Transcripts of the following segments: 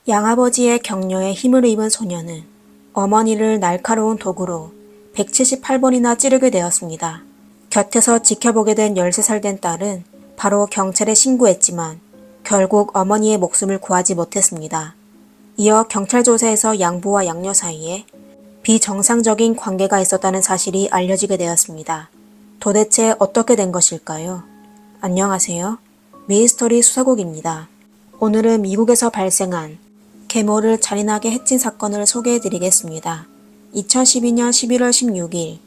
양아버지의 격려에 힘을 입은 소녀는 어머니를 날카로운 도구로 178번이나 찌르게 되었습니다. 곁에서 지켜보게 된 13살 된 딸은 바로 경찰에 신고했지만 결국 어머니의 목숨을 구하지 못했습니다. 이어 경찰 조사에서 양부와 양녀 사이에 비정상적인 관계가 있었다는 사실이 알려지게 되었습니다. 도대체 어떻게 된 것일까요? 안녕하세요. 미스터리 수사국입니다. 오늘은 미국에서 발생한 계모를 잔인하게 해친 사건을 소개해드리겠습니다. 2012년 11월 16일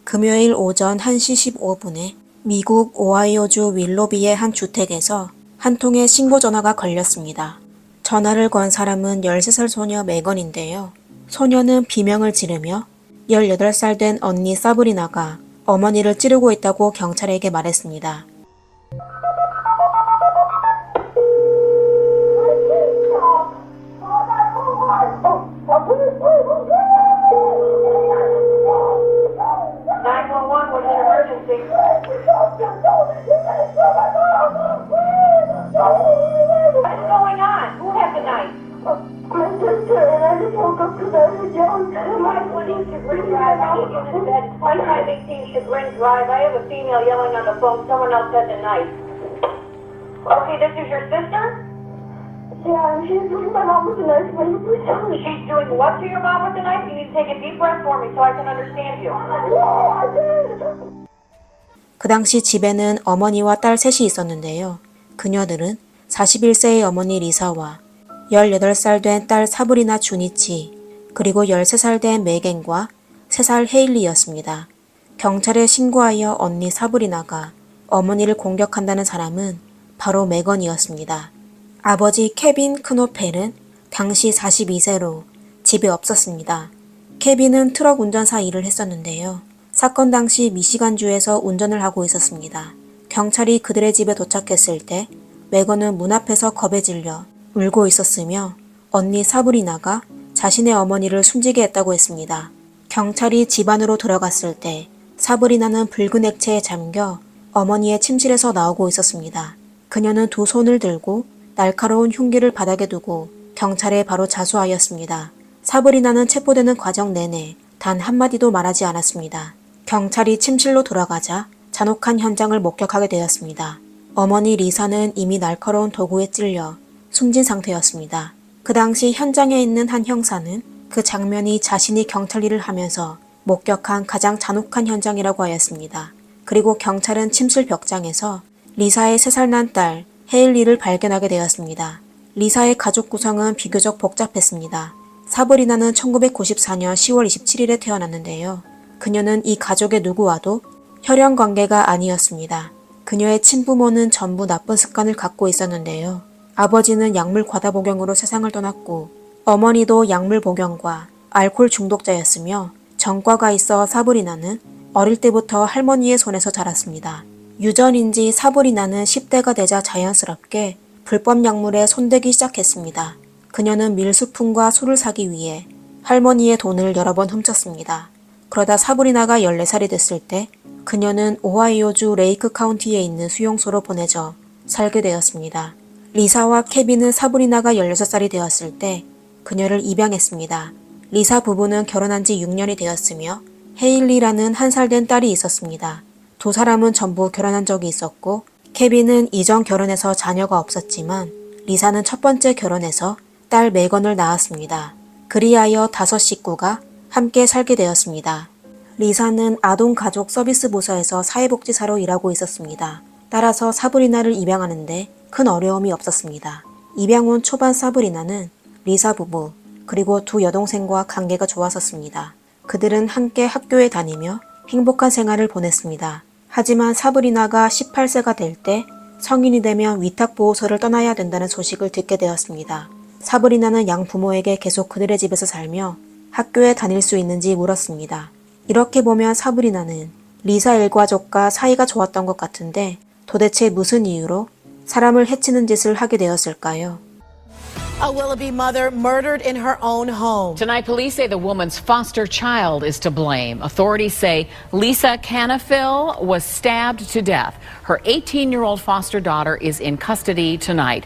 금요일 오전 1시 15분에 미국 오하이오주 윌로비의 한 주택에서 한 통의 신고 전화가 걸렸습니다. 전화를 건 사람은 13살 소녀 메건인데요. 소녀는 비명을 지르며 18살 된 언니 사브리나가 어머니를 찌르고 있다고 경찰에게 말했습니다. Drive. I have a female yelling on the phone. Someone else has a knife. Okay, this is your sister? Yeah, she's doing my mom with a knife. She's doing what to your mom with a knife? You need to take a deep breath for me so I can understand you. No, I did. 그 당시 집에는 어머니와 딸 셋이 있었는데요. 그녀들은 41세의 어머니 리사와 18살 된 딸 사브리나 주니치, 그리고 13살 된 메겐과 3살 헤일리였습니다. 경찰에 신고하여 언니 사브리나가 어머니를 공격한다는 사람은 바로 메건이었습니다. 아버지 케빈 크노펠은 당시 42세로 집에 없었습니다. 케빈은 트럭 운전사 일을 했었는데요. 사건 당시 미시간주에서 운전을 하고 있었습니다. 경찰이 그들의 집에 도착했을 때 메건은 문 앞에서 겁에 질려 울고 있었으며 언니 사브리나가 자신의 어머니를 숨지게 했다고 했습니다. 경찰이 집 안으로 들어갔을 때 사브리나는 붉은 액체에 잠겨 어머니의 침실에서 나오고 있었습니다. 그녀는 두 손을 들고 날카로운 흉기를 바닥에 두고 경찰에 바로 자수하였습니다. 사브리나는 체포되는 과정 내내 단 한마디도 말하지 않았습니다. 경찰이 침실로 들어가자 잔혹한 현장을 목격하게 되었습니다. 어머니 리사는 이미 날카로운 도구에 찔려 숨진 상태였습니다. 그 당시 현장에 있는 한 형사는 그 장면이 자신이 경찰 일을 하면서 목격한 가장 잔혹한 현장이라고 하였습니다. 그리고 경찰은 침실 벽장에서 리사의 3살 난 딸 헤일리를 발견하게 되었습니다. 리사의 가족 구성은 비교적 복잡했습니다. 사브리나는 1994년 10월 27일에 태어났는데요. 그녀는 이 가족의 누구와도 혈연 관계가 아니었습니다. 그녀의 친부모는 전부 나쁜 습관을 갖고 있었는데요. 아버지는 약물 과다 복용으로 세상을 떠났고 어머니도 약물 복용과 알코올 중독자였으며 전과가 있어 사브리나는 어릴 때부터 할머니의 손에서 자랐습니다. 유전인지 사브리나는 10대가 되자 자연스럽게 불법 약물에 손대기 시작했습니다. 그녀는 밀수품과 술을 사기 위해 할머니의 돈을 여러 번 훔쳤습니다. 그러다 사브리나가 14살이 됐을 때 그녀는 오하이오주 레이크 카운티에 있는 수용소로 보내져 살게 되었습니다. 리사와 케빈은 사브리나가 16살이 되었을 때 그녀를 입양했습니다. 리사 부부는 결혼한 지 6년이 되었으며 헤일리라는 1살 된 딸이 있었습니다. 두 사람은 전부 결혼한 적이 있었고 케빈은 이전 결혼해서 자녀가 없었지만 리사는 첫 번째 결혼해서 딸 메건을 낳았습니다. 그리하여 5 식구가 함께 살게 되었습니다. 리사는 아동가족 서비스 부서에서 사회복지사로 일하고 있었습니다. 따라서 사브리나를 입양하는데 큰 어려움이 없었습니다. 입양 후 초반 사브리나는 리사 부부 그리고 두 여동생과 관계가 좋았었습니다. 그들은 함께 학교에 다니며 행복한 생활을 보냈습니다. 하지만 사브리나가 18세가 될 때 성인이 되면 위탁보호소를 떠나야 된다는 소식을 듣게 되었습니다. 사브리나는 양부모에게 계속 그들의 집에서 살며 학교에 다닐 수 있는지 물었습니다. 이렇게 보면 사브리나는 리사 일가족과 사이가 좋았던 것 같은데 도대체 무슨 이유로 사람을 해치는 짓을 하게 되었을까요? A Willoughby mother murdered in her own home. Tonight, police say the woman's foster child is to blame. Authorities say Lisa Canafil was stabbed to death. Her 18-year-old foster daughter is in custody tonight.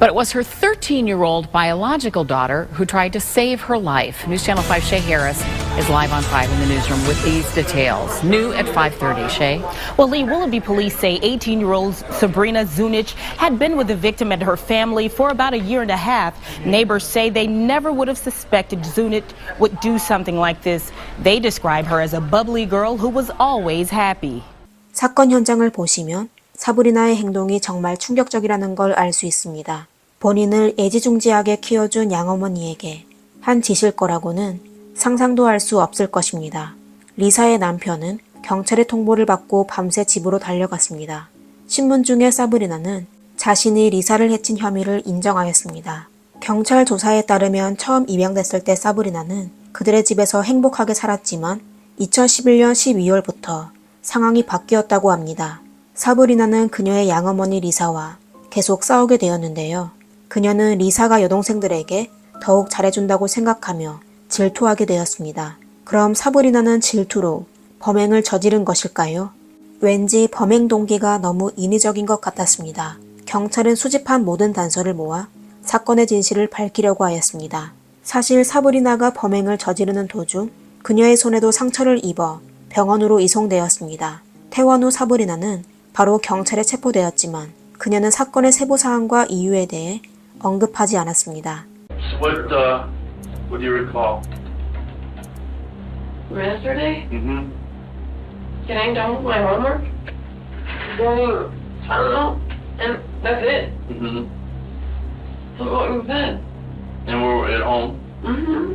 But it was her 13-year-old biological daughter who tried to save her life. News Channel 5 Shay Harris is live on 5 in the newsroom with these details. New at 5:30. Shay. Well, Lee, Willoughby police say 18-year-old Sabrina Zunic had been with the victim and her family for about a year and a half. Neighbors say they never would have suspected Zunic would do something like this. They describe her as a bubbly girl who was always happy. 사건 현장을 보시면 사브리나의 행동이 정말 충격적이라는 걸 알 수 있습니다. 본인을 애지중지하게 키워준 양어머니에게 한 짓일 거라고는 상상도 할 수 없을 것입니다. 리사의 남편은 경찰의 통보를 받고 밤새 집으로 달려갔습니다. 신문 중에 사브리나는 자신이 리사를 해친 혐의를 인정하였습니다. 경찰 조사에 따르면 처음 입양됐을 때 사브리나는 그들의 집에서 행복하게 살았지만 2011년 12월부터 상황이 바뀌었다고 합니다. 사브리나는 그녀의 양어머니 리사와 계속 싸우게 되었는데요. 그녀는 리사가 여동생들에게 더욱 잘해준다고 생각하며 질투하게 되었습니다. 그럼 사브리나는 질투로 범행을 저지른 것일까요? 왠지 범행 동기가 너무 인위적인 것 같았습니다. 경찰은 수집한 모든 단서를 모아 사건의 진실을 밝히려고 하였습니다. 사실 사브리나가 범행을 저지르는 도중 그녀의 손에도 상처를 입어 병원으로 이송되었습니다. 퇴원 후 사브리나는 바로 경찰에 체포되었지만 그녀는 사건의 세부 사항과 이유에 대해 언급하지 않았습니다. What do you recall? Yesterday? Mm-hmm. Getting done with my homework? Getting, I don't know, and that's it. Mm-hmm. I'm going to bed. And we're at home. Mm-hmm.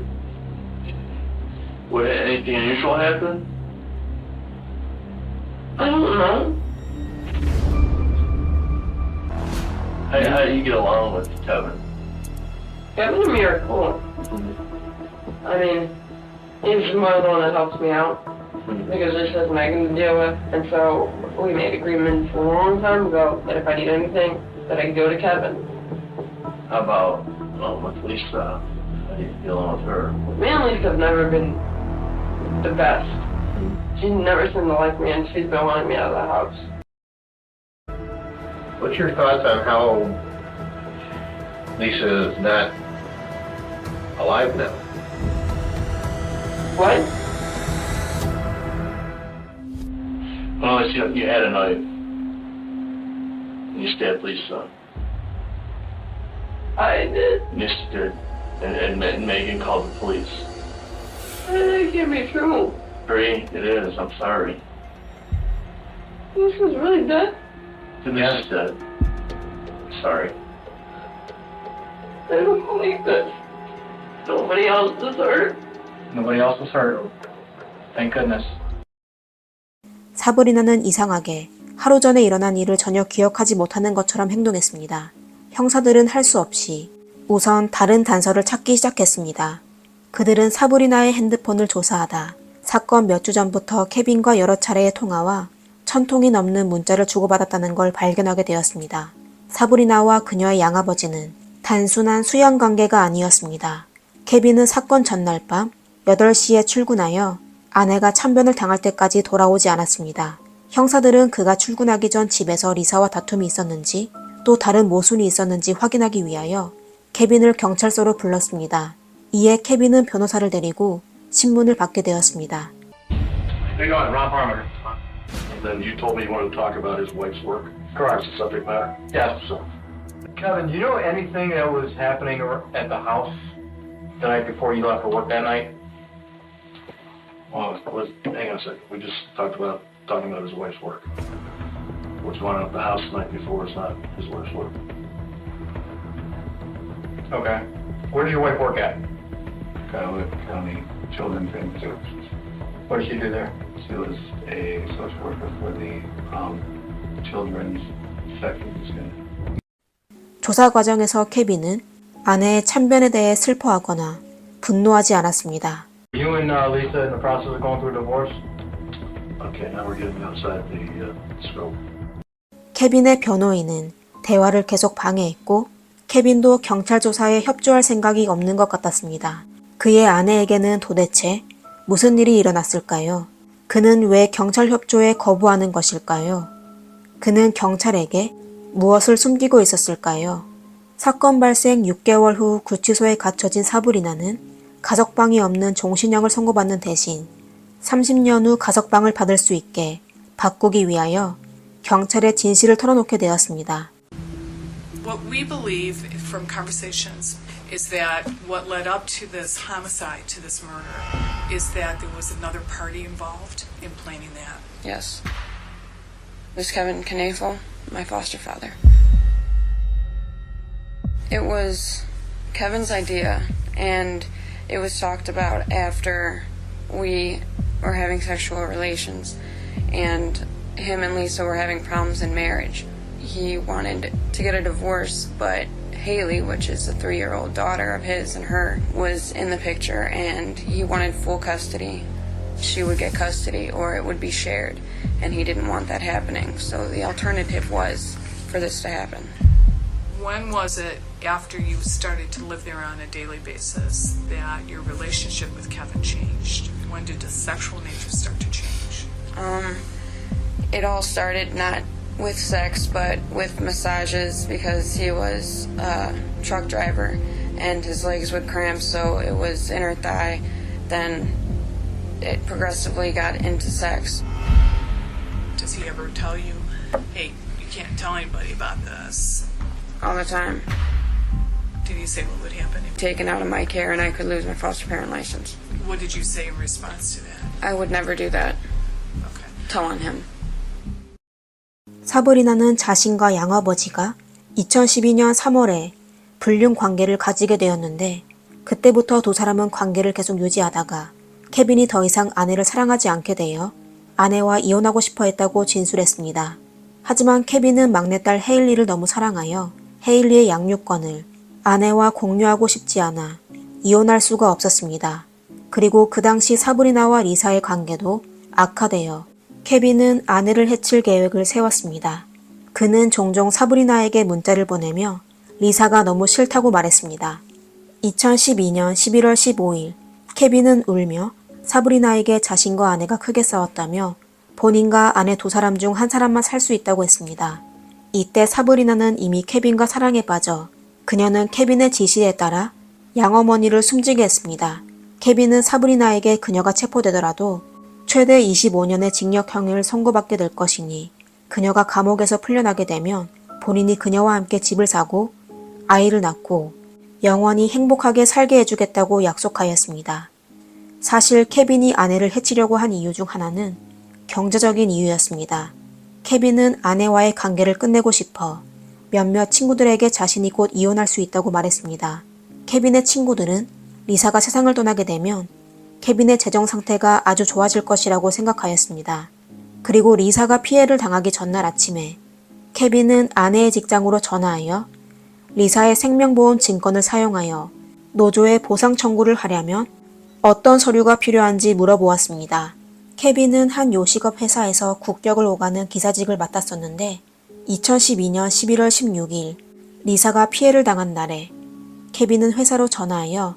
What, anything unusual happen? I don't know. How do you get along with Kevin? Kevin's a miracle. I mean, he's one of the one that helps me out. Because this has Megan to deal with, and so we made agreements a long time ago that if I need anything, that I can go to Kevin. How about with Lisa? How do you get along with her? Me and Lisa have never been the best. She's never seemed to like me, and she's been wanting me out of the house. What's your thoughts on how Lisa is not alive now? What? Well, you had a knife. And you stabbed Lisa. I did. Yes, you did. And Megan called the police. That can't be true. Bree, it is. I'm sorry. Lisa's really dead. Denise is dead. Sorry. I don't believe this. Nobody else is hurt. Nobody else was hurt. Thank goodness. 사브리나는 이상하게 하루 전에 일어난 일을 전혀 기억하지 못하는 것처럼 행동했습니다. 형사들은 할 수 없이 우선 다른 단서를 찾기 시작했습니다. 그들은 사브리나의 핸드폰을 조사하다 사건 몇 주 전부터 케빈과 여러 차례의 통화와 1000통이 넘는 문자를 주고받았다는 걸 발견하게 되었습니다. 사브리나와 그녀의 양아버지는 단순한 수연 관계가 아니었습니다. 케빈은 사건 전날 밤 8시에 출근하여 아내가 참변을 당할 때까지 돌아오지 않았습니다. 형사들은 그가 출근하기 전 집에서 리사와 다툼이 있었는지 또 다른 모순이 있었는지 확인하기 위하여 케빈을 경찰서로 불렀습니다. 이에 케빈은 변호사를 데리고 신문을 받게 되었습니다. Hey, go ahead, Ron Palmer. And then you told me you wanted to talk about his wife's work. Correct. That's the subject matter. Yes. So, Kevin, do you know anything that was happening at the house the night before you left for work that night? well, hang on a second. We just talking about his wife's work. What's going on at the house the night before is not his wife's work. Okay. Where does your wife work at? County Children's Services. What does she do there? She was a social worker for the Children's Section. 조사 과정에서 케빈은 아내의 참변에 대해 슬퍼하거나 분노하지 않았습니다. You and Lisa in the process of going through a divorce? Okay, now we're getting outside the scope. 케빈의 변호인은 대화를 계속 방해했고 케빈도 경찰 조사에 협조할 생각이 없는 것 같았습니다. 그의 아내에게는 도대체 무슨 일이 일어났을까요? 그는 왜 경찰 협조에 거부하는 것일까요? 그는 경찰에게 무엇을 숨기고 있었을까요? 사건 발생 6개월 후 구치소에 갇혀진 사브리나는 가석방이 없는 종신형을 선고받는 대신 30년 후 가석방을 받을 수 있게 바꾸기 위하여 경찰에 진실을 털어놓게 되었습니다. What we believe from conversations is that what led up to this homicide, to this murder, is that there was another party involved in planning that. Yes. It was Kevin Knafel, my foster father. It was Kevin's idea, and it was talked about after we were having sexual relations, and him and Lisa were having problems in marriage. He wanted to get a divorce, but Haley, which is a 3-year-old daughter of his and her, was in the picture, and he wanted full custody. She would get custody, or it would be shared, and he didn't want that happening. So the alternative was for this to happen. When was it, after you started to live there on a daily basis, that your relationship with Kevin changed? When did the sexual nature start to change? It all started not with sex, but with massages, because he was a truck driver and his legs would cramp, so it was inner thigh. Then it progressively got into sex. Does he ever tell you, hey, you can't tell anybody about this? All the time. Did he say what would happen? Taken out of my care and I could lose my foster parent license. What did you say in response to that? I would never do that. Okay. Tell on him. 사브리나는 자신과 양아버지가 2012년 3월에 불륜 관계를 가지게 되었는데 그때부터 두 사람은 관계를 계속 유지하다가 케빈이 더 이상 아내를 사랑하지 않게 되어 아내와 이혼하고 싶어 했다고 진술했습니다. 하지만 케빈은 막내딸 헤일리를 너무 사랑하여 헤일리의 양육권을 아내와 공유하고 싶지 않아 이혼할 수가 없었습니다. 그리고 그 당시 사브리나와 리사의 관계도 악화되어 케빈은 아내를 해칠 계획을 세웠습니다. 그는 종종 사브리나에게 문자를 보내며 리사가 너무 싫다고 말했습니다. 2012년 11월 15일 케빈은 울며 사브리나에게 자신과 아내가 크게 싸웠다며 본인과 아내 두 사람 중 한 사람만 살 수 있다고 했습니다. 이때 사브리나는 이미 케빈과 사랑에 빠져 그녀는 케빈의 지시에 따라 양어머니를 숨지게 했습니다. 케빈은 사브리나에게 그녀가 체포되더라도 최대 25년의 징역형을 선고받게 될 것이니 그녀가 감옥에서 풀려나게 되면 본인이 그녀와 함께 집을 사고 아이를 낳고 영원히 행복하게 살게 해주겠다고 약속하였습니다. 사실 케빈이 아내를 해치려고 한 이유 중 하나는 경제적인 이유였습니다. 케빈은 아내와의 관계를 끝내고 싶어 몇몇 친구들에게 자신이 곧 이혼할 수 있다고 말했습니다. 케빈의 친구들은 리사가 세상을 떠나게 되면 케빈의 재정 상태가 아주 좋아질 것이라고 생각하였습니다. 그리고 리사가 피해를 당하기 전날 아침에 케빈은 아내의 직장으로 전화하여 리사의 생명보험 증권을 사용하여 노조에 보상 청구를 하려면 어떤 서류가 필요한지 물어보았습니다. 케빈은 한 요식업 회사에서 국격을 오가는 기사직을 맡았었는데 2012년 11월 16일 리사가 피해를 당한 날에 케빈은 회사로 전화하여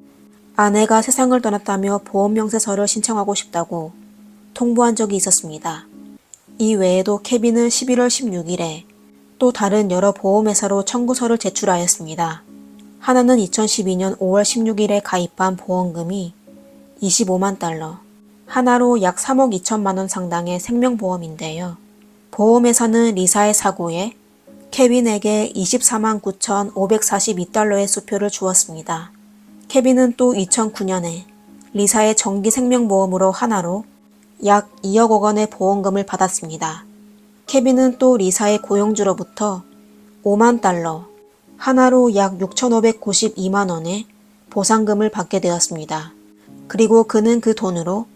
아내가 세상을 떠났다며 보험명세서를 신청하고 싶다고 통보한 적이 있었습니다. 이 외에도 케빈은 11월 16일에 또 다른 여러 보험회사로 청구서를 제출하였습니다. 하나는 2012년 5월 16일에 가입한 보험금이 25만 달러, 하나로 약 3억 2천만 원 상당의 생명보험인데요. 보험회사는 리사의 사고에 케빈에게 24만 9,542달러의 수표를 주었습니다. 케빈은 또 2009년에 리사의 정기 생명보험으로 하나로 약 2억 원의 보험금을 받았습니다. 케빈은 또 리사의 고용주로부터 5만 달러, 하나로 약 6,592만 원의 보상금을 받게 되었습니다. 그리고 그는 그 돈으로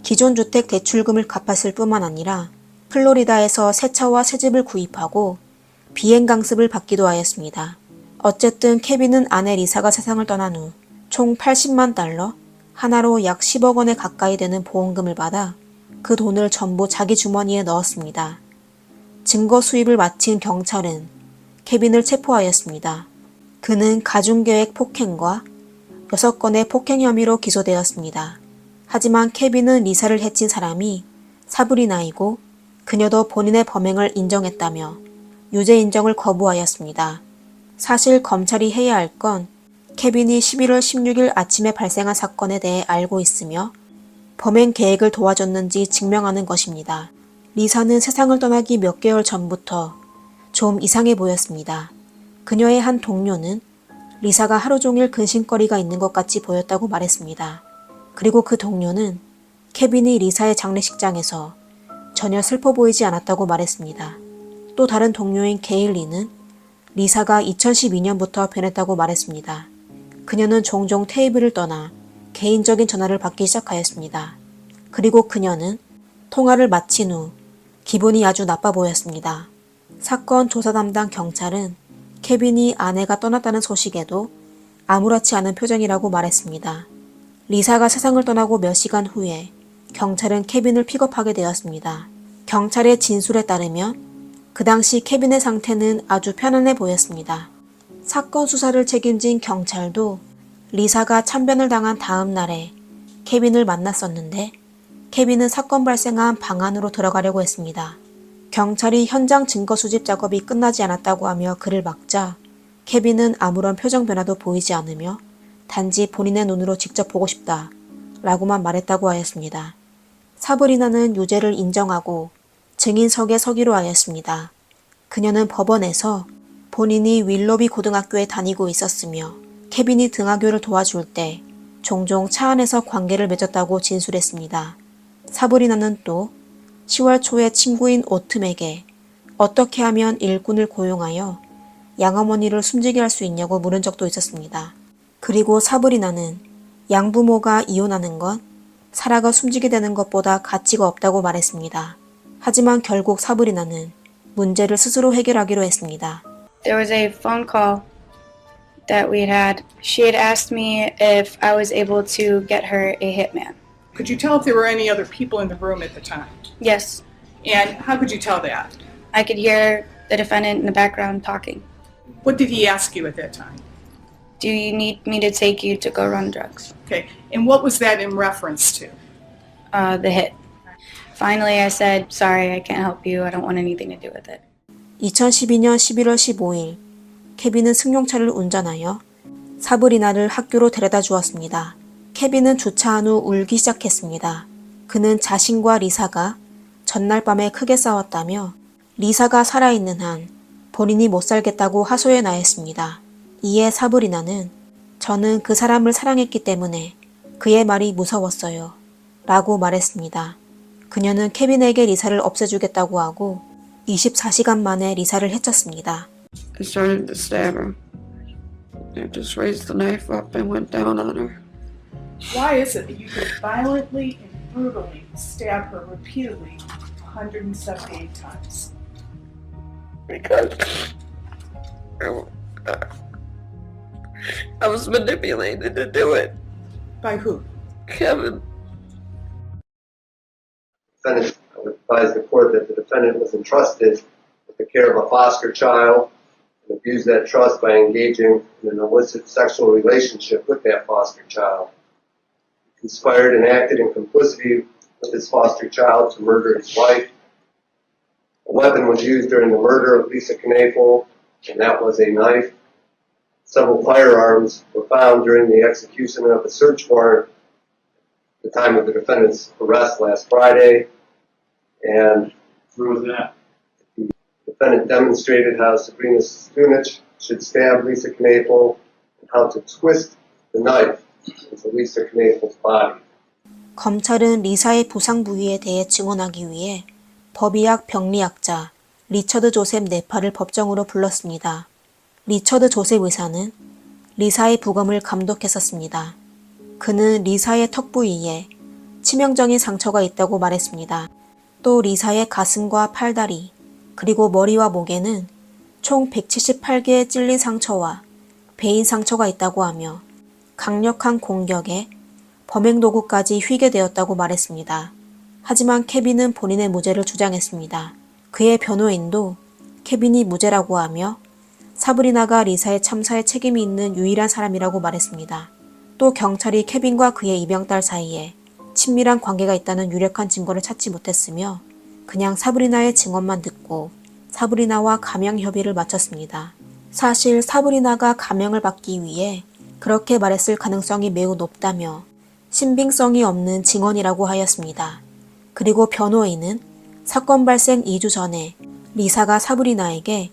기존 주택 대출금을 갚았을 뿐만 아니라 플로리다에서 새 차와 새 집을 구입하고 비행 강습을 받기도 하였습니다. 어쨌든 케빈은 아내 리사가 세상을 떠난 후 총 80만 달러, 하나로 약 10억 원에 가까이 되는 보험금을 받아 그 돈을 전부 자기 주머니에 넣었습니다. 증거 수입을 마친 경찰은 케빈을 체포하였습니다. 그는 가중계획 폭행과 6건의 폭행 혐의로 기소되었습니다. 하지만 케빈은 리사를 해친 사람이 사브리나이고 그녀도 본인의 범행을 인정했다며 유죄 인정을 거부하였습니다. 사실 검찰이 해야 할 건 케빈이 11월 16일 아침에 발생한 사건에 대해 알고 있으며 범행 계획을 도와줬는지 증명하는 것입니다. 리사는 세상을 떠나기 몇 개월 전부터 좀 이상해 보였습니다. 그녀의 한 동료는 리사가 하루 종일 근심거리가 있는 것 같이 보였다고 말했습니다. 그리고 그 동료는 케빈이 리사의 장례식장에서 전혀 슬퍼 보이지 않았다고 말했습니다. 또 다른 동료인 게일리는 리사가 2012년부터 변했다고 말했습니다. 그녀는 종종 테이블을 떠나 개인적인 전화를 받기 시작하였습니다. 그리고 그녀는 통화를 마친 후 기분이 아주 나빠 보였습니다. 사건 조사 담당 경찰은 케빈이 아내가 떠났다는 소식에도 아무렇지 않은 표정이라고 말했습니다. 리사가 세상을 떠나고 몇 시간 후에 경찰은 케빈을 픽업하게 되었습니다. 경찰의 진술에 따르면 그 당시 케빈의 상태는 아주 편안해 보였습니다. 사건 수사를 책임진 경찰도 리사가 참변을 당한 다음 날에 케빈을 만났었는데 케빈은 사건 발생한 방 안으로 들어가려고 했습니다. 경찰이 현장 증거 수집 작업이 끝나지 않았다고 하며 그를 막자 케빈은 아무런 표정 변화도 보이지 않으며 단지 본인의 눈으로 직접 보고 싶다 라고만 말했다고 하였습니다. 사브리나는 유죄를 인정하고 증인석에 서기로 하였습니다. 그녀는 법원에서 본인이 윌로비 고등학교에 다니고 있었으며 케빈이 등하교를 도와줄 때 종종 차 안에서 관계를 맺었다고 진술했습니다. 사브리나는 또 10월 초에 친구인 오틈에게 어떻게 하면 일꾼을 고용하여 양어머니를 숨지게 할 수 있냐고 물은 적도 있었습니다. 그리고 사브리나는 양부모가 이혼하는 건 사라가 숨지게 되는 것보다 가치가 없다고 말했습니다. 하지만 결국 사브리나는 문제를 스스로 해결하기로 했습니다. There was a phone call that we had. She had asked me if I was able to get her a hitman. Could you tell if there were any other people in the room at the time? Yes, And how could you tell that? I could hear the defendant in the background talking. What did he ask you at that time? Do you need me to take you to go run drugs? Okay, and what was that in reference to? The hit. Finally, I said, sorry, I can't help you. I don't want anything to do with it. 2012년 11월 15일 케빈은 승용차를 운전하여 사브리나를 학교로 데려다 주었습니다. 케빈은 주차한 후 울기 시작했습니다. 그는 자신과 리사가 전날 밤에 크게 싸웠다며 리사가 살아있는 한 본인이 못 살겠다고 하소연 하였습니다. 이에 사브리나는 저는 그 사람을 사랑했기 때문에 그의 말이 무서웠어요 라고 말했습니다. 그녀는 케빈에게 리사를 없애주겠다고 하고 24시간 만에 리사를 해쳤습니다. I started to stab her. I just raised the knife up and went down on her. Why is it that you could violently and brutally stab her repeatedly 178 times? Because I was manipulated to do it. By who? Kevin. Defendant, I would advise the court that the defendant was entrusted with the care of a foster child and abused that trust by engaging in an illicit sexual relationship with that foster child. He conspired and acted in complicity with his foster child to murder his wife. A weapon was used during the murder of Lisa Knafel, and that was a knife. Several firearms were found during the execution of a search warrant at the time of the defendant's arrest last Friday, and Where was that? the defendant demonstrated how Sabrina Zunic should stab Lisa Knafel and how to twist the knife into Lisa Knafel's body. 검찰은 리사의 부상 부위에 대해 증언하기 위해 법의학 병리학자 리처드 조셉 네파를 법정으로 불렀습니다. 리처드 조셉 의사는 리사의 부검을 감독했었습니다. 그는 리사의 턱 부위에 치명적인 상처가 있다고 말했습니다. 또 리사의 가슴과 팔다리, 그리고 머리와 목에는 총 178개의 찔린 상처와 베인 상처가 있다고 하며 강력한 공격에 범행 도구까지 휘게 되었다고 말했습니다. 하지만 케빈은 본인의 무죄를 주장했습니다. 그의 변호인도 케빈이 무죄라고 하며 사브리나가 리사의 참사에 책임이 있는 유일한 사람이라고 말했습니다. 또 경찰이 케빈과 그의 입양딸 사이에 친밀한 관계가 있다는 유력한 증거를 찾지 못했으며 그냥 사브리나의 증언만 듣고 사브리나와 감형 협의를 마쳤습니다. 사실 사브리나가 감형을 받기 위해 그렇게 말했을 가능성이 매우 높다며 신빙성이 없는 증언이라고 하였습니다. 그리고 변호인은 사건 발생 2주 전에 리사가 사브리나에게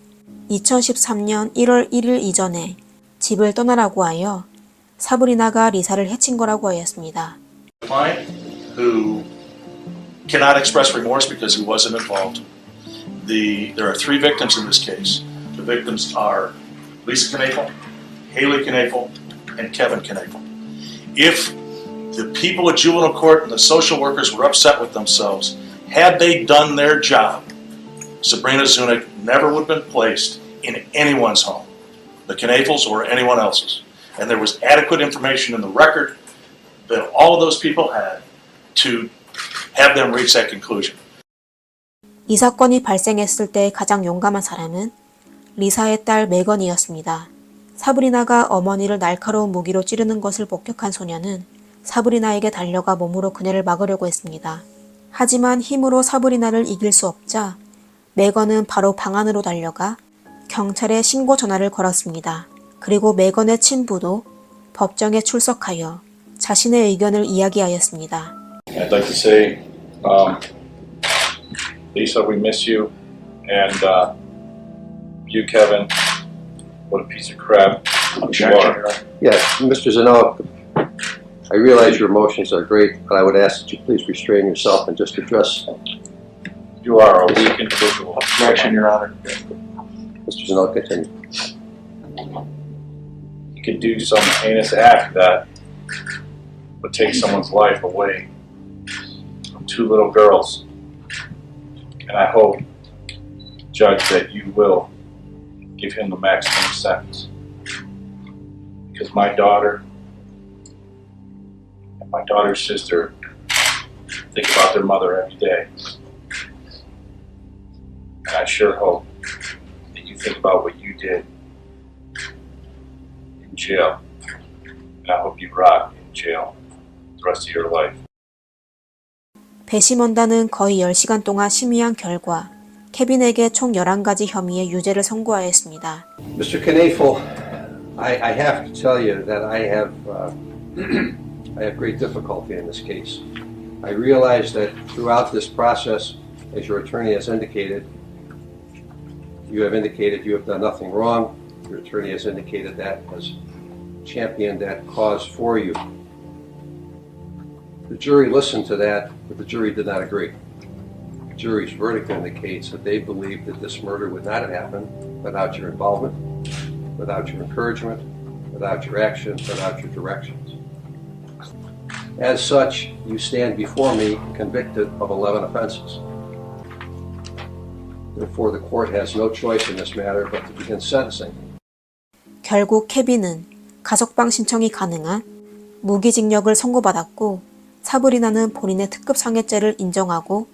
2013년 1월 1일 이전에 집을 떠나라고 하여 사브리나가 리사를 해친 거라고 하였습니다. Client who cannot express remorse because he wasn't involved. There are 3 victims in this case. The victims are Lisa Knaefel, Haley Knaefel, and Kevin Knaefel. If the people at juvenile court and the social workers were upset with themselves, had they done their job, Sabrina Zunick never would have been placed in anyone's home, the Knaefels or anyone else's. And there was adequate information in the record that all of those people had to have them reach that conclusion. 이 사건이 발생했을 때 가장 용감한 사람은 리사의 딸 메건이었습니다. 사브리나가 어머니를 날카로운 무기로 찌르는 것을 목격한 소녀는 사브리나에게 달려가 몸으로 그녀를 막으려고 했습니다. 하지만 힘으로 사브리나를 이길 수 없자 메건은 바로 방 안으로 달려가 경찰에 신고 전화를 걸었습니다. 그리고 메건의 친부도 법정에 출석하여 자신의 의견을 이야기하였습니다. I'd like to say, Lisa, we miss you, and you, Kevin, what a piece of crap you are. Yes, Mr. Zanoa, I realize your emotions are great, but I would ask that you please restrain yourself and just address. You are a weak individual. Objection, Your Honor. Mr. Zanoa, continue. You could do some heinous act that would take someone's life away from 2 little girls. And I hope, Judge, that you will give him the maximum sentence. Because my daughter and my daughter's sister think about their mother every day. And I sure hope that you think about what you did in jail. And I hope you rot in jail the rest of your life. 배심원단은 거의 10시간 동안 심의한 결과 케빈에게 총 11가지 혐의의 유죄를 선고하였습니다. Mr. Knaefel, I have to tell you that I have great difficulty in this case. I realize that throughout this process, as your attorney has indicated you have done nothing wrong. Your attorney has indicated that, has championed that cause for you. The jury listened to that, but the jury did not agree. The jury's verdict indicates that they believe that this murder would not have happened without your involvement, without your encouragement, without your action, without your directions. As such, you stand before me convicted of 11 offenses. Therefore, the court has no choice in this matter but to begin sentencing. 결국 케빈은 가석방 신청이 가능한 무기징역을 선고받았고 사브리나는 본인의 특급 상해죄를 인정하고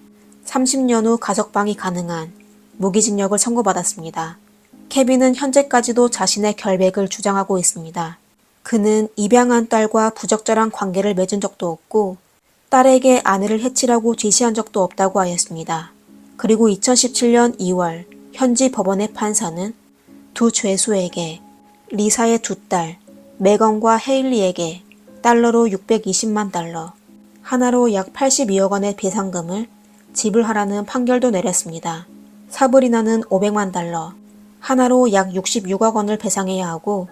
30년 후 가석방이 가능한 무기징역을 선고받았습니다. 케빈은 현재까지도 자신의 결백을 주장하고 있습니다. 그는 입양한 딸과 부적절한 관계를 맺은 적도 없고 딸에게 아내를 해치라고 지시한 적도 없다고 하였습니다. 그리고 2017년 2월 현지 법원의 판사는 두 죄수에게 리사의 2딸 메건과 헤일리에게 달러로 620만 달러, 하나로 약 82억 원의 배상금을 지불하라는 판결도 내렸습니다. 사브리나는 500만 달러, 하나로 약 66억 원을 배상해야 하고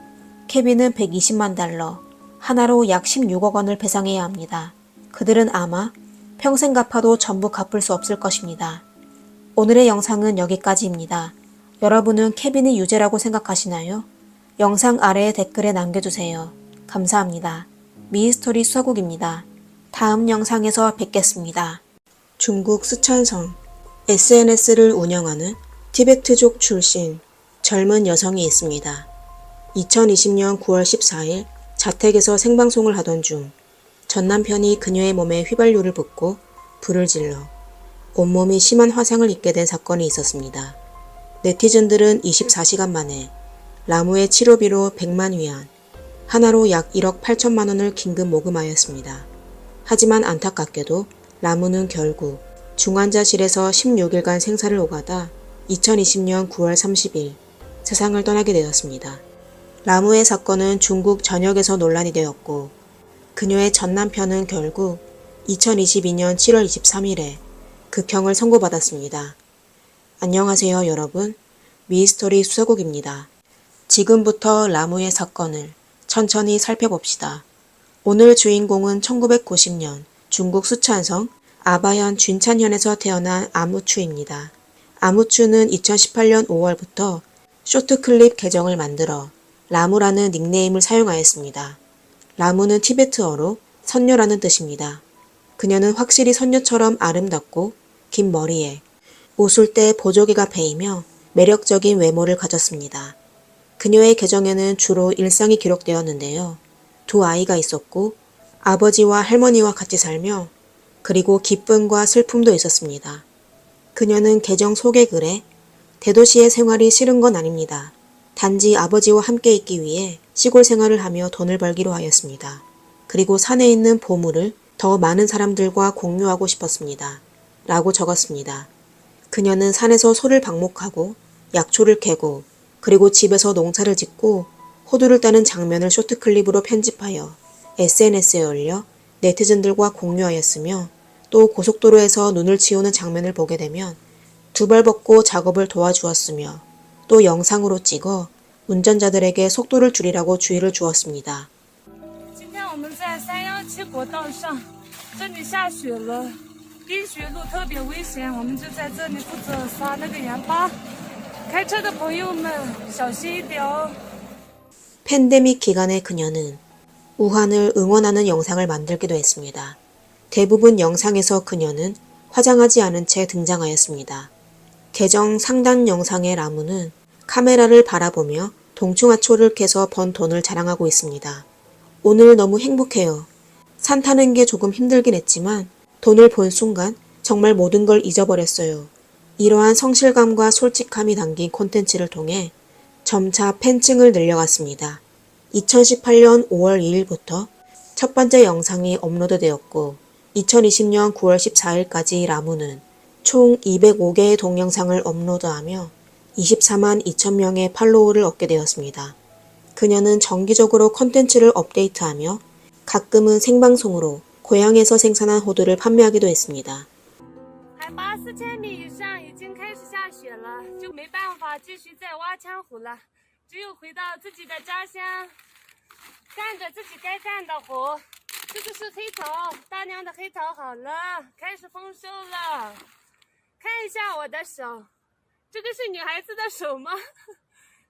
케빈은 120만 달러, 하나로 약 16억 원을 배상해야 합니다. 그들은 아마 평생 갚아도 전부 갚을 수 없을 것입니다. 오늘의 영상은 여기까지입니다. 여러분은 케빈이 유죄라고 생각하시나요? 영상 아래에 댓글에 남겨주세요. 감사합니다. 미스터리 수사국입니다. 다음 영상에서 뵙겠습니다. 중국 스촨성 SNS를 운영하는 티베트족 출신 젊은 여성이 있습니다. 2020년 9월 14일 자택에서 생방송을 하던 중 전 남편이 그녀의 몸에 휘발유를 붓고 불을 질러 온몸이 심한 화상을 입게 된 사건이 있었습니다. 네티즌들은 24시간 만에 라무의 치료비로 100만 위안, 하나로 약 1억 8천만 원을 긴급 모금하였습니다. 하지만 안타깝게도 라무는 결국 중환자실에서 16일간 생사를 오가다 2020년 9월 30일 세상을 떠나게 되었습니다. 라무의 사건은 중국 전역에서 논란이 되었고 그녀의 전 남편은 결국 2022년 7월 23일에 급형을 선고받았습니다. 안녕하세요 여러분. 미스터리 수사곡입니다. 지금부터 라무의 사건을 천천히 살펴봅시다. 오늘 주인공은 1990년 중국 수촨성 아바현 쥔찬현에서 태어난 아무추입니다. 아무추는 2018년 5월부터 쇼트클립 계정을 만들어 라무라는 닉네임을 사용하였습니다. 라무는 티베트어로 선녀라는 뜻입니다. 그녀는 확실히 선녀처럼 아름답고 긴 머리에 웃을 때 보조개가 베이며 매력적인 외모를 가졌습니다. 그녀의 계정에는 주로 일상이 기록되었는데요. 두 아이가 있었고 아버지와 할머니와 같이 살며 그리고 기쁨과 슬픔도 있었습니다. 그녀는 계정 소개글에 대도시의 생활이 싫은 건 아닙니다. 단지 아버지와 함께 있기 위해 시골 생활을 하며 돈을 벌기로 하였습니다. 그리고 산에 있는 보물을 더 많은 사람들과 공유하고 싶었습니다. 라고 적었습니다. 그녀는 산에서 소를 방목하고 약초를 캐고 그리고 집에서 농사를 짓고 호두를 따는 장면을 쇼트클립으로 편집하여 SNS에 올려 네티즌들과 공유하였으며 또 고속도로에서 눈을 치우는 장면을 보게 되면 두 벌 벗고 작업을 도와주었으며 또 영상으로 찍어 운전자들에게 속도를 줄이라고 주의를 주었습니다. 今天我们在317国道上，这里下雪了，冰雪路特别危险，我们就在这里负责刷那个盐巴。开车的朋友们小心一点哦。 팬데믹 기간에 그녀는 우한을 응원하는 영상을 만들기도 했습니다. 대부분 영상에서 그녀는 화장하지 않은 채 등장하였습니다. 계정 상단 영상의 라무는 카메라를 바라보며 동충하초를 캐서 번 돈을 자랑하고 있습니다. 오늘 너무 행복해요. 산 타는 게 조금 힘들긴 했지만 돈을 본 순간 정말 모든 걸 잊어버렸어요. 이러한 성실감과 솔직함이 담긴 콘텐츠를 통해 점차 팬층을 늘려갔습니다. 2018년 5월 2일부터 첫 번째 영상이 업로드되었고 2020년 9월 14일까지 라무는 총 205개의 동영상을 업로드하며 24만 2천 명의 팔로우를 얻게 되었습니다. 그녀는 정기적으로 콘텐츠를 업데이트하며 가끔은 생방송으로 고향에서 생산한 호두를 판매하기도 했습니다. 海拔4000米以上已经开始下雪了，就没办法继续再挖羌湖了，只有回到自己的家乡，干着自己该干的活。这个是黑桃，大量的黑桃好了，开始丰收了。看一下我的手，这个是女孩子的手吗？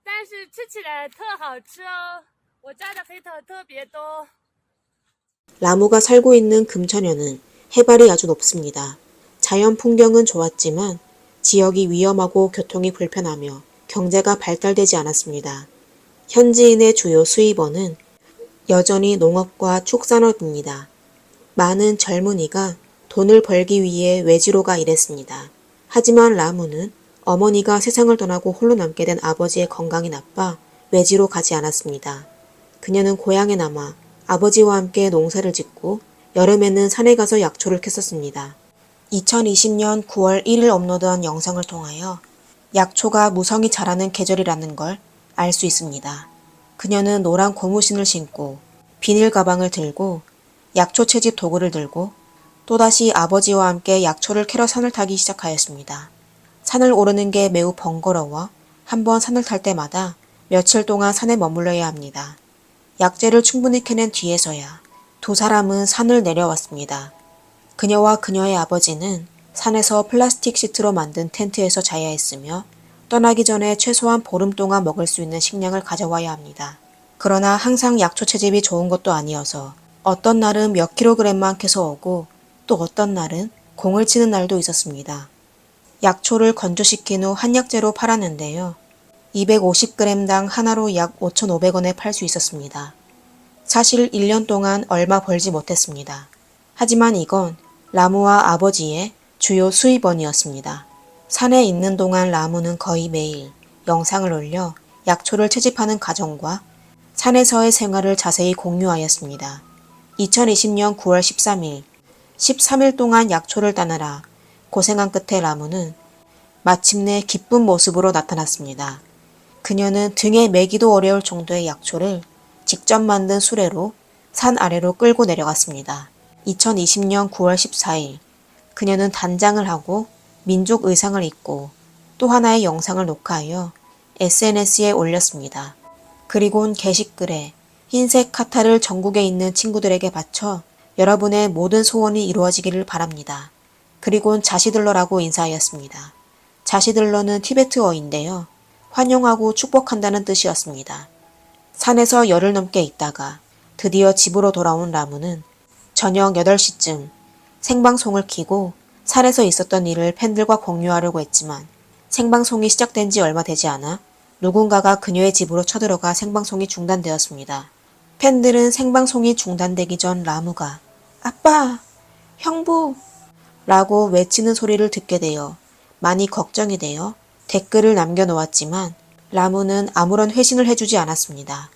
但是吃起来特好吃哦，我家的黑桃特别多。 라무가 살고 있는 금천현은 해발이 아주 높습니다. 자연 풍경은 좋았지만 지역이 위험하고 교통이 불편하며 경제가 발달되지 않았습니다. 현지인의 주요 수입원은 여전히 농업과 축산업입니다. 많은 젊은이가 돈을 벌기 위해 외지로가 일했습니다. 하지만 라무는 어머니가 세상을 떠나고 홀로 남게 된 아버지의 건강이 나빠 외지로 가지 않았습니다. 그녀는 고향에 남아 아버지와 함께 농사를 짓고 여름에는 산에 가서 약초를 캤었습니다. 2020년 9월 1일 업로드한 영상을 통하여 약초가 무성히 자라는 계절이라는 걸 알 수 있습니다. 그녀는 노란 고무신을 신고 비닐 가방을 들고 약초 채집 도구를 들고 또다시 아버지와 함께 약초를 캐러 산을 타기 시작하였습니다. 산을 오르는 게 매우 번거로워 한번 산을 탈 때마다 며칠 동안 산에 머물러야 합니다. 약재를 충분히 캐낸 뒤에서야 두 사람은 산을 내려왔습니다. 그녀와 그녀의 아버지는 산에서 플라스틱 시트로 만든 텐트에서 자야 했으며 떠나기 전에 최소한 보름 동안 먹을 수 있는 식량을 가져와야 합니다. 그러나 항상 약초 채집이 좋은 것도 아니어서 어떤 날은 몇 킬로그램만 캐서 오고 또 어떤 날은 공을 치는 날도 있었습니다. 약초를 건조시킨 후 한약재로 팔았는데요. 250g당 하나로 약 5,500원에 팔 수 있었습니다. 사실 1년 동안 얼마 벌지 못했습니다. 하지만 이건 라무와 아버지의 주요 수입원이었습니다. 산에 있는 동안 라무는 거의 매일 영상을 올려 약초를 채집하는 과정과 산에서의 생활을 자세히 공유하였습니다. 2020년 9월 13일, 13일 동안 약초를 따느라 고생한 끝에 라무는 마침내 기쁜 모습으로 나타났습니다. 그녀는 등에 매기도 어려울 정도의 약초를 직접 만든 수레로 산 아래로 끌고 내려갔습니다. 2020년 9월 14일 그녀는 단장을 하고 민족 의상을 입고 또 하나의 영상을 녹화하여 SNS에 올렸습니다. 그리고는 게시글에 흰색 카타를 전국에 있는 친구들에게 바쳐 여러분의 모든 소원이 이루어지기를 바랍니다. 그리고는 자시들러라고 인사하였습니다. 자시들러는 티베트어인데요. 환영하고 축복한다는 뜻이었습니다. 산에서 열흘 넘게 있다가 드디어 집으로 돌아온 라무는 저녁 8시쯤 생방송을 켜고 산에서 있었던 일을 팬들과 공유하려고 했지만 생방송이 시작된 지 얼마 되지 않아 누군가가 그녀의 집으로 쳐들어가 생방송이 중단되었습니다. 팬들은 생방송이 중단되기 전 라무가 아빠! 형부! 라고 외치는 소리를 듣게 되어 많이 걱정이 되어 댓글을 남겨놓았지만 라무는 아무런 회신을 해주지 않았습니다.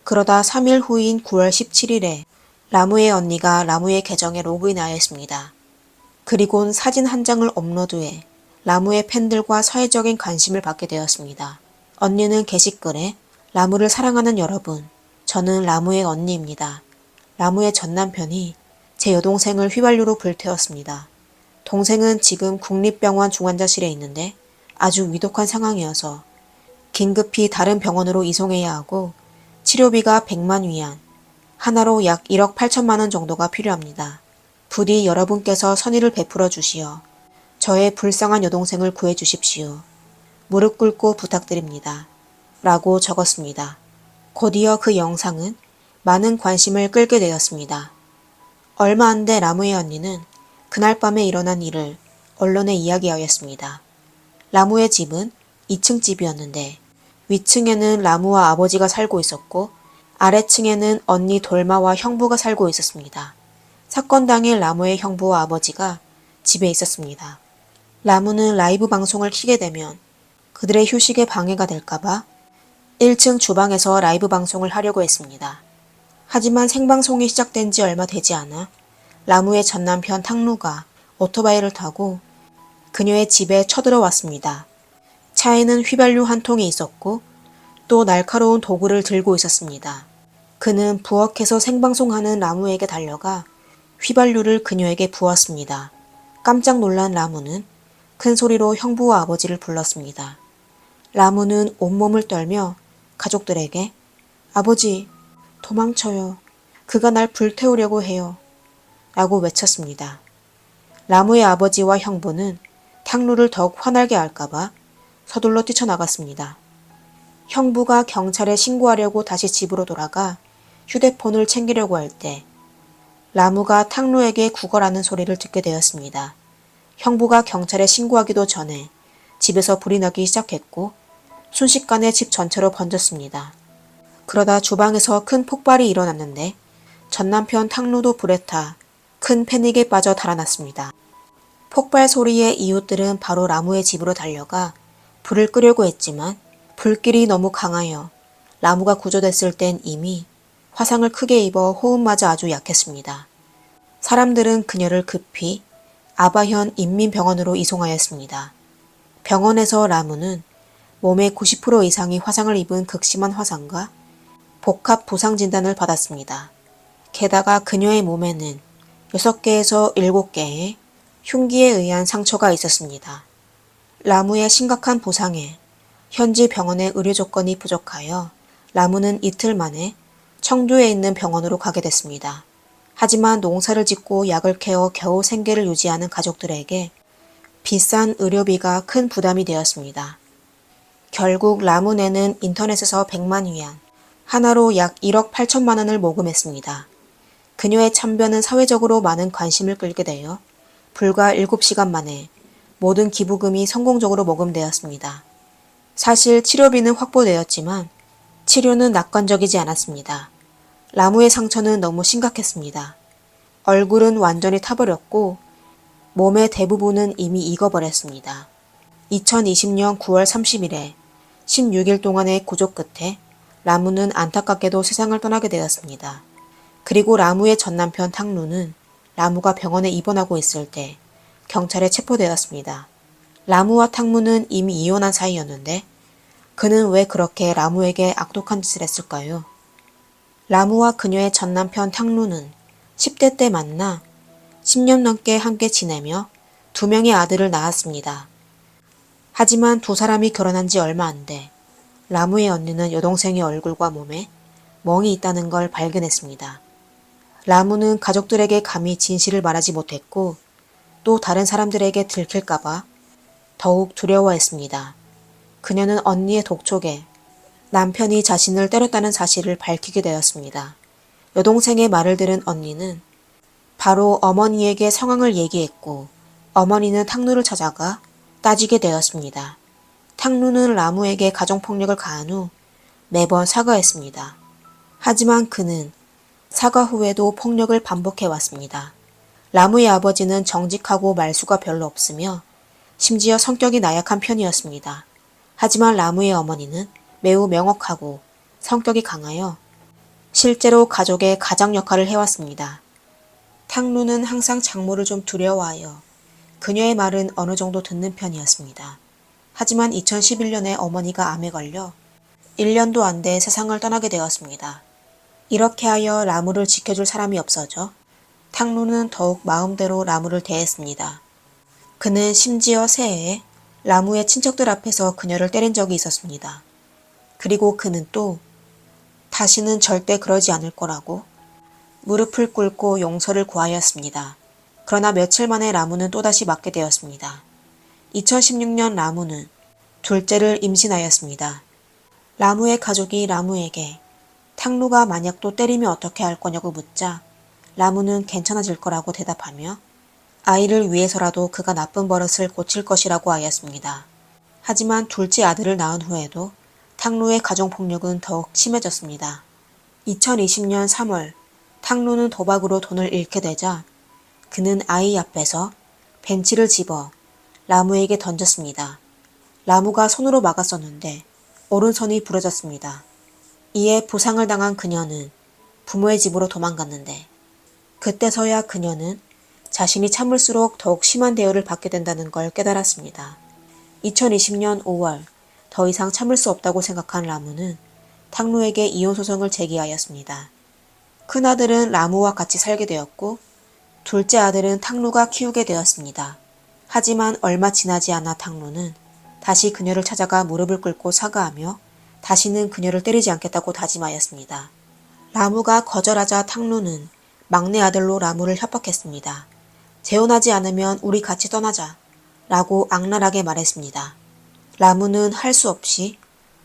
그러다 3일 후인 9월 17일에 라무의 언니가 라무의 계정에 로그인하였습니다. 그리곤 사진 한 장을 업로드해 라무의 팬들과 사회적인 관심을 받게 되었습니다. 언니는 게시글에 라무를 사랑하는 여러분, 저는 라무의 언니입니다. 라무의 전남편이 제 여동생을 휘발유로 불태웠습니다. 동생은 지금 국립병원 중환자실에 있는데 아주 위독한 상황이어서 긴급히 다른 병원으로 이송해야 하고 치료비가 100만 위안, 하나로 약 1억 8천만 원 정도가 필요합니다. 부디 여러분께서 선의를 베풀어 주시어 저의 불쌍한 여동생을 구해 주십시오. 무릎 꿇고 부탁드립니다. 라고 적었습니다. 곧이어 그 영상은 많은 관심을 끌게 되었습니다. 얼마 안 돼 라무의 언니는 그날 밤에 일어난 일을 언론에 이야기하였습니다. 라무의 집은 2층 집이었는데 위층에는 라무와 아버지가 살고 있었고 아래층에는 언니 돌마와 형부가 살고 있었습니다. 사건 당일 라무의 형부와 아버지가 집에 있었습니다. 라무는 라이브 방송을 켜게 되면 그들의 휴식에 방해가 될까봐 1층 주방에서 라이브 방송을 하려고 했습니다. 하지만 생방송이 시작된 지 얼마 되지 않아 라무의 전남편 탕루가 오토바이를 타고 그녀의 집에 쳐들어왔습니다. 차에는 휘발유 한 통이 있었고 또 날카로운 도구를 들고 있었습니다. 그는 부엌에서 생방송하는 라무에게 달려가 휘발유를 그녀에게 부었습니다. 깜짝 놀란 라무는 큰 소리로 형부와 아버지를 불렀습니다. 라무는 온몸을 떨며 가족들에게 아버지, 도망쳐요. 그가 날 불태우려고 해요. 라고 외쳤습니다. 라무의 아버지와 형부는 탕루를 더욱 화나게 할까봐 서둘러 뛰쳐나갔습니다. 형부가 경찰에 신고하려고 다시 집으로 돌아가 휴대폰을 챙기려고 할 때 라무가 탕루에게 구걸하는 소리를 듣게 되었습니다. 형부가 경찰에 신고하기도 전에 집에서 불이 나기 시작했고 순식간에 집 전체로 번졌습니다. 그러다 주방에서 큰 폭발이 일어났는데 전남편 탕루도 불에 타 큰 패닉에 빠져 달아났습니다. 폭발 소리에 이웃들은 바로 라무의 집으로 달려가 불을 끄려고 했지만 불길이 너무 강하여 라무가 구조됐을 땐 이미 화상을 크게 입어 호흡마저 아주 약했습니다. 사람들은 그녀를 급히 아바현 인민병원으로 이송하였습니다. 병원에서 라무는 몸의 90% 이상이 화상을 입은 극심한 화상과 복합 부상 진단을 받았습니다. 게다가 그녀의 몸에는 6개에서 7개의 흉기에 의한 상처가 있었습니다. 라무의 심각한 부상에 현지 병원의 의료 조건이 부족하여 라무는 이틀 만에 청두에 있는 병원으로 가게 됐습니다. 하지만 농사를 짓고 약을 캐어 겨우 생계를 유지하는 가족들에게 비싼 의료비가 큰 부담이 되었습니다. 결국 라무네는 인터넷에서 100만 위안, 하나로 약 1억 8천만 원을 모금했습니다. 그녀의 참변은 사회적으로 많은 관심을 끌게 되어 불과 7시간 만에 모든 기부금이 성공적으로 모금되었습니다. 사실 치료비는 확보되었지만 치료는 낙관적이지 않았습니다. 라무의 상처는 너무 심각했습니다. 얼굴은 완전히 타버렸고 몸의 대부분은 이미 익어버렸습니다. 2020년 9월 30일에 16일 동안의 구조 끝에 라무는 안타깝게도 세상을 떠나게 되었습니다. 그리고 라무의 전남편 탕루는 라무가 병원에 입원하고 있을 때 경찰에 체포되었습니다. 라무와 탕무는 이미 이혼한 사이였는데 그는 왜 그렇게 라무에게 악독한 짓을 했을까요? 라무와 그녀의 전 남편 탕루는 10대 때 만나 10년 넘게 함께 지내며 2명의 아들을 낳았습니다. 하지만 두 사람이 결혼한 지 얼마 안 돼 라무의 언니는 여동생의 얼굴과 몸에 멍이 있다는 걸 발견했습니다. 라무는 가족들에게 감히 진실을 말하지 못했고 또 다른 사람들에게 들킬까봐 더욱 두려워했습니다. 그녀는 언니의 독촉에 남편이 자신을 때렸다는 사실을 밝히게 되었습니다. 여동생의 말을 들은 언니는 바로 어머니에게 상황을 얘기했고 어머니는 탕루를 찾아가 따지게 되었습니다. 탕루는 라무에게 가정폭력을 가한 후 매번 사과했습니다. 하지만 그는 사과 후에도 폭력을 반복해왔습니다. 라무의 아버지는 정직하고 말수가 별로 없으며 심지어 성격이 나약한 편이었습니다. 하지만 라무의 어머니는 매우 명확하고 성격이 강하여 실제로 가족의 가장 역할을 해왔습니다. 탕루는 항상 장모를 좀 두려워하여 그녀의 말은 어느 정도 듣는 편이었습니다. 하지만 2011년에 어머니가 암에 걸려 1년도 안 돼 세상을 떠나게 되었습니다. 이렇게 하여 라무를 지켜줄 사람이 없어져 탕루는 더욱 마음대로 라무를 대했습니다. 그는 심지어 새해에 라무의 친척들 앞에서 그녀를 때린 적이 있었습니다. 그리고 그는 또 다시는 절대 그러지 않을 거라고 무릎을 꿇고 용서를 구하였습니다. 그러나 며칠 만에 라무는 또다시 맞게 되었습니다. 2016년 라무는 둘째를 임신하였습니다. 라무의 가족이 라무에게 탕루가 만약 또 때리면 어떻게 할 거냐고 묻자 라무는 괜찮아질 거라고 대답하며 아이를 위해서라도 그가 나쁜 버릇을 고칠 것이라고 하였습니다. 하지만 둘째 아들을 낳은 후에도 탕루의 가정폭력은 더욱 심해졌습니다. 2020년 3월 탕루는 도박으로 돈을 잃게 되자 그는 아이 앞에서 벤치를 집어 라무에게 던졌습니다. 라무가 손으로 막았었는데 오른손이 부러졌습니다. 이에 부상을 당한 그녀는 부모의 집으로 도망갔는데 그때서야 그녀는 자신이 참을수록 더욱 심한 대우를 받게 된다는 걸 깨달았습니다. 2020년 5월 더 이상 참을 수 없다고 생각한 라무는 탕루에게 이혼 소송을 제기하였습니다. 큰아들은 라무와 같이 살게 되었고 둘째 아들은 탕루가 키우게 되었습니다. 하지만 얼마 지나지 않아 탕루는 다시 그녀를 찾아가 무릎을 꿇고 사과하며 다시는 그녀를 때리지 않겠다고 다짐하였습니다. 라무가 거절하자 탕루는 막내 아들로 라무를 협박했습니다. 재혼하지 않으면 우리 같이 떠나자 라고 악랄하게 말했습니다. 라무는 할 수 없이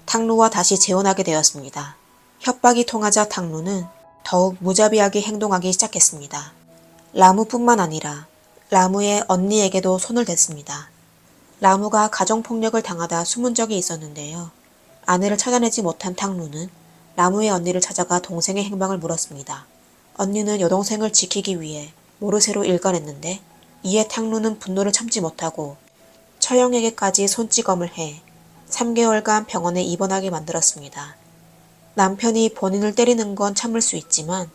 탕루와 다시 재혼하게 되었습니다. 협박이 통하자 탕루는 더욱 무자비하게 행동하기 시작했습니다. 라무뿐만 아니라 라무의 언니에게도 손을 댔습니다. 라무가 가정폭력을 당하다 숨은 적이 있었는데요. 아내를 찾아내지 못한 탕루는 라무의 언니를 찾아가 동생의 행방을 물었습니다. 언니는 여동생을 지키기 위해 모르쇠로 일관했는데 이에 탕루는 분노를 참지 못하고 처형에게까지 손찌검을 해 3개월간 병원에 입원하게 만들었습니다. 남편이 본인을 때리는 건 참을 수 있지만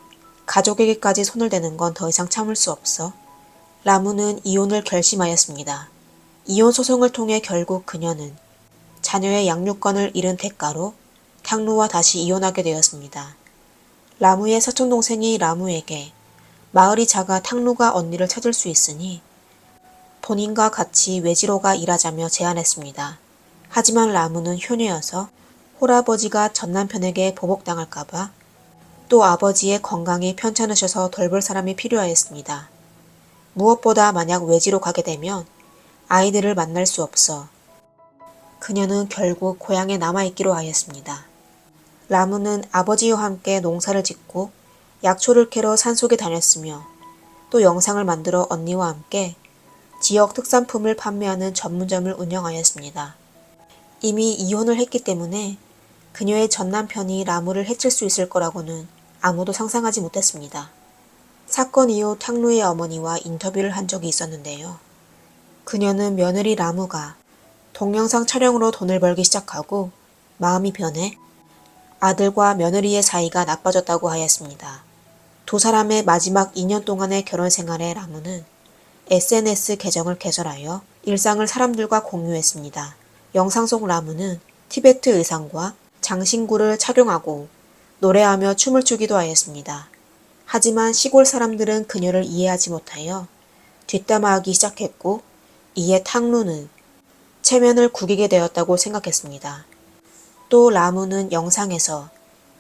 가족에게까지 손을 대는 건 더 이상 참을 수 없어 라무는 이혼을 결심하였습니다. 이혼 소송을 통해 결국 그녀는 자녀의 양육권을 잃은 대가로 탕루와 다시 이혼하게 되었습니다. 라무의 사촌동생이 라무에게 마을이 작아 탕루가 언니를 찾을 수 있으니 본인과 같이 외지로가 일하자며 제안했습니다. 하지만 라무는 효녀여서 홀아버지가 전남편에게 보복당할까봐 또 아버지의 건강이 편찮으셔서 돌볼 사람이 필요하였습니다. 무엇보다 만약 외지로 가게 되면 아이들을 만날 수 없어 그녀는 결국 고향에 남아있기로 하였습니다. 라무는 아버지와 함께 농사를 짓고 약초를 캐러 산속에 다녔으며 또 영상을 만들어 언니와 함께 지역 특산품을 판매하는 전문점을 운영하였습니다. 이미 이혼을 했기 때문에 그녀의 전남편이 라무를 해칠 수 있을 거라고는 아무도 상상하지 못했습니다. 사건 이후 탕루의 어머니와 인터뷰를 한 적이 있었는데요. 그녀는 며느리 라무가 동영상 촬영으로 돈을 벌기 시작하고 마음이 변해 아들과 며느리의 사이가 나빠졌다고 하였습니다. 두 사람의 마지막 2년 동안의 결혼 생활에 라무는 SNS 계정을 개설하여 일상을 사람들과 공유했습니다. 영상 속 라무는 티베트 의상과 장신구를 착용하고 노래하며 춤을 추기도 하였습니다. 하지만 시골 사람들은 그녀를 이해하지 못하여 뒷담화하기 시작했고 이에 탕루는 체면을 구기게 되었다고 생각했습니다. 또 라무는 영상에서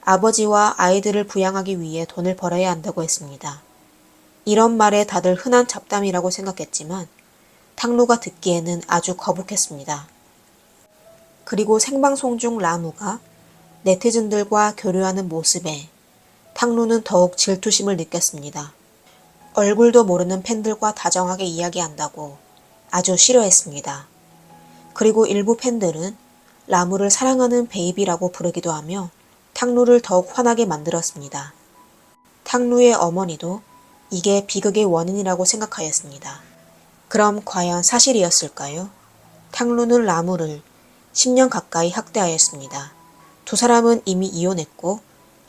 아버지와 아이들을 부양하기 위해 돈을 벌어야 한다고 했습니다. 이런 말에 다들 흔한 잡담이라고 생각했지만 탕루가 듣기에는 아주 거북했습니다. 그리고 생방송 중 라무가 네티즌들과 교류하는 모습에 탕루는 더욱 질투심을 느꼈습니다. 얼굴도 모르는 팬들과 다정하게 이야기한다고 아주 싫어했습니다. 그리고 일부 팬들은 라무를 사랑하는 베이비라고 부르기도 하며 탕루를 더욱 화나게 만들었습니다. 탕루의 어머니도 이게 비극의 원인이라고 생각하였습니다. 그럼 과연 사실이었을까요? 탕루는 라무를 10년 가까이 학대하였습니다. 두 사람은 이미 이혼했고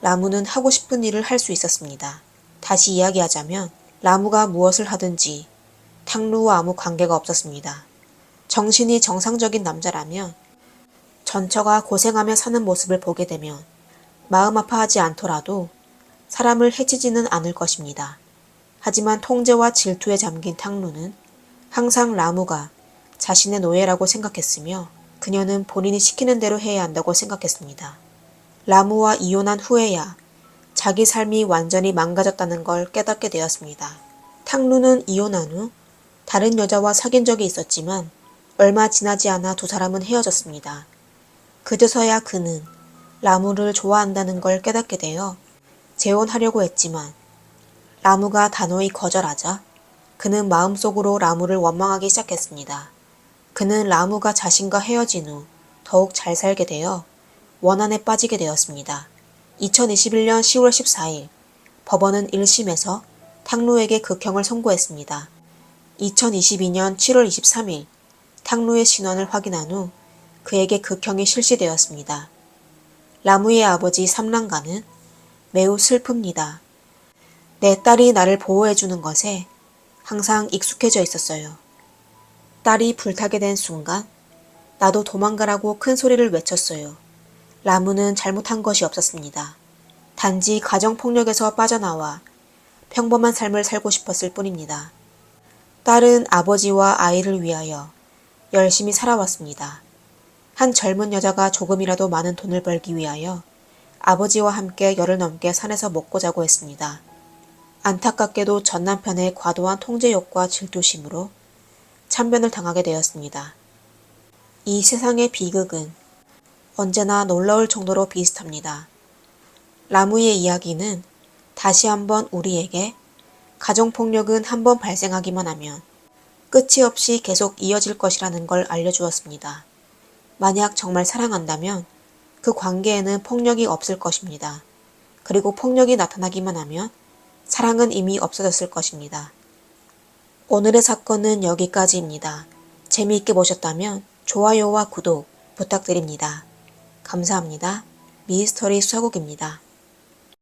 라무는 하고 싶은 일을 할 수 있었습니다. 다시 이야기하자면 라무가 무엇을 하든지 탕루와 아무 관계가 없었습니다. 정신이 정상적인 남자라면 전처가 고생하며 사는 모습을 보게 되면 마음 아파하지 않더라도 사람을 해치지는 않을 것입니다. 하지만 통제와 질투에 잠긴 탕루는 항상 라무가 자신의 노예라고 생각했으며 그녀는 본인이 시키는 대로 해야 한다고 생각했습니다. 라무와 이혼한 후에야 자기 삶이 완전히 망가졌다는 걸 깨닫게 되었습니다. 탕루는 이혼한 후 다른 여자와 사귄 적이 있었지만 얼마 지나지 않아 두 사람은 헤어졌습니다. 그제서야 그는 라무를 좋아한다는 걸 깨닫게 되어 재혼하려고 했지만 라무가 단호히 거절하자 그는 마음속으로 라무를 원망하기 시작했습니다. 그는 라무가 자신과 헤어진 후 더욱 잘 살게 되어 원한에 빠지게 되었습니다. 2021년 10월 14일 법원은 1심에서 탕루에게 극형을 선고했습니다. 2022년 7월 23일 탕루의 신원을 확인한 후 그에게 극형이 실시되었습니다. 라무의 아버지 삼랑가는 매우 슬픕니다. 내 딸이 나를 보호해주는 것에 항상 익숙해져 있었어요. 딸이 불타게 된 순간 나도 도망가라고 큰 소리를 외쳤어요. 라무는 잘못한 것이 없었습니다. 단지 가정폭력에서 빠져나와 평범한 삶을 살고 싶었을 뿐입니다. 딸은 아버지와 아이를 위하여 열심히 살아왔습니다. 한 젊은 여자가 조금이라도 많은 돈을 벌기 위하여 아버지와 함께 열흘 넘게 산에서 먹고 자고 했습니다. 안타깝게도 전 남편의 과도한 통제욕과 질투심으로 참변을 당하게 되었습니다. 이 세상의 비극은 언제나 놀라울 정도로 비슷합니다. 라무의 이야기는 다시 한번 우리에게 가정폭력은 한번 발생하기만 하면 끝이 없이 계속 이어질 것이라는 걸 알려주었습니다. 만약 정말 사랑한다면 그 관계에는 폭력이 없을 것입니다. 그리고 폭력이 나타나기만 하면 사랑은 이미 없어졌을 것입니다. 오늘의 사건은 여기까지입니다. 재미있게 보셨다면 좋아요와 구독 부탁드립니다. 감사합니다. 미스터리 수사국입니다.